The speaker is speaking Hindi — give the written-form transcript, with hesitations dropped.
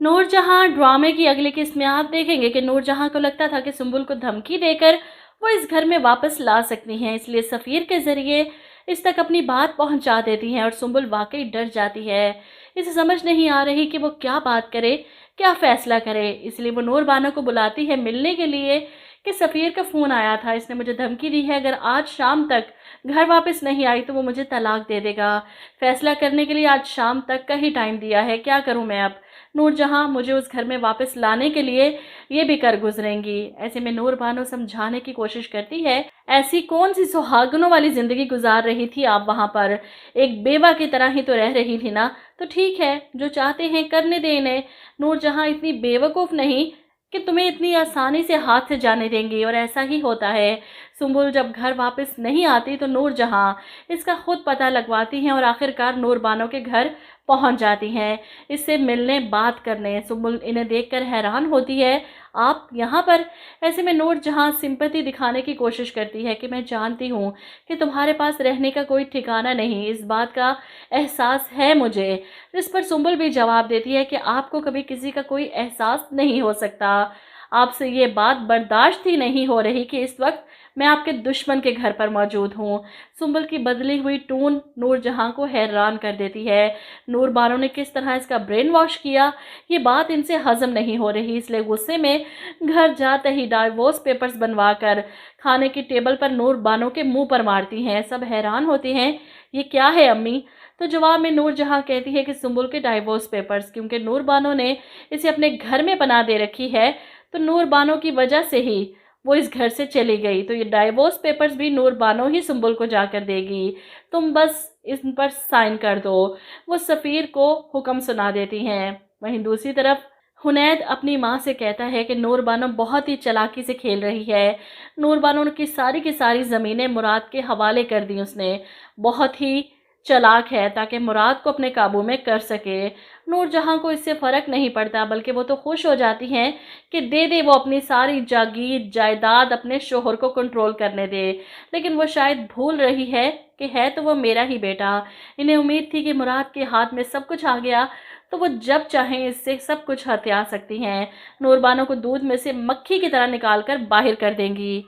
नूरजहां ड्रामे की अगली किस्त में आप देखेंगे कि नूरजहां को लगता था कि सुंबुल को धमकी देकर वो इस घर में वापस ला सकती हैं, इसलिए सफ़ीर के ज़रिए इस तक अपनी बात पहुंचा देती हैं और सुंबुल वाकई डर जाती है। इसे समझ नहीं आ रही कि वो क्या बात करे, क्या फ़ैसला करे। इसलिए वो नूर बानो को बुलाती है मिलने के लिए कि सफ़ीर का फ़ोन आया था, इसने मुझे धमकी दी है, अगर आज शाम तक घर वापस नहीं आई तो वो मुझे तलाक दे देगा। फ़ैसला करने के लिए आज शाम तक का ही टाइम दिया है, क्या करूँ मैं अब? नूरजहां मुझे उस घर में वापस लाने के लिए ये भी कर गुजरेंगी। ऐसे में नूर बानो समझाने की कोशिश करती है, ऐसी कौन सी सुहागनों वाली जिंदगी गुजार रही थी आप वहां पर, एक बेवा की तरह ही तो रह रही थी ना। तो ठीक है, जो चाहते हैं करने दें इन्हें। नूरजहां इतनी बेवकूफ़ नहीं कि तुम्हें इतनी आसानी से हाथ से जाने देंगी। और ऐसा ही होता है, सुंबुल जब घर वापस नहीं आती तो नूरजहां इसका खुद पता लगवाती हैं और आखिरकार नूर बानो के घर पहुंच जाती हैं, इससे मिलने बात करने। सुंबुल इन्हें देखकर हैरान होती है, आप यहाँ पर? ऐसे में नूरजहां सिंपैथी दिखाने की कोशिश करती है कि मैं जानती हूँ कि तुम्हारे पास रहने का कोई ठिकाना नहीं, इस बात का एहसास है मुझे। इस पर सुंबुल भी जवाब देती है कि आपको कभी किसी का कोई एहसास नहीं हो सकता। आपसे ये बात बर्दाश्त ही नहीं हो रही कि इस वक्त मैं आपके दुश्मन के घर पर मौजूद हूँ। सुंबुल की बदली हुई टून नूरजहां को हैरान कर देती है। नूर बानो ने किस तरह इसका ब्रेन वॉश किया, ये बात इनसे हजम नहीं हो रही, इसलिए गुस्से में घर जाते ही डाइवोर्स पेपर्स बनवा कर खाने की टेबल पर नूर बानो के मुंह पर मारती हैं। सब हैरान होती हैं, ये क्या है अम्मी? तो जवाब में नूरजहां कहती है कि सुंबुल के डाइवोर्स पेपर्स, क्योंकि नूर बानो ने इसे अपने घर में बना दे रखी है, तो नूर बानो की वजह से ही वो इस घर से चली गई, तो ये डाइवोर्स पेपर्स भी नूर बानो ही सुंबुल को जाकर देगी, तुम बस इन पर साइन कर दो। वो सफ़ीर को हुक्म सुना देती हैं। वहीं दूसरी तरफ हुनैद अपनी माँ से कहता है कि नूर बानो बहुत ही चालाकी से खेल रही है। नूर बानो की सारी ज़मीनें मुराद के हवाले कर दी उसने, बहुत ही चालाक है ताकि मुराद को अपने काबू में कर सके। नूरजहां को इससे फ़र्क नहीं पड़ता, बल्कि वो तो खुश हो जाती हैं कि दे दे वो अपनी सारी जागीर जायदाद अपने शोहर को कंट्रोल करने दे। लेकिन वो शायद भूल रही है कि है तो वो मेरा ही बेटा। इन्हें उम्मीद थी कि मुराद के हाथ में सब कुछ आ गया तो वो जब चाहें इससे सब कुछ हथिया सकती हैं, नूर बानो को दूध में से मक्खी की तरह निकाल कर बाहर कर देंगी।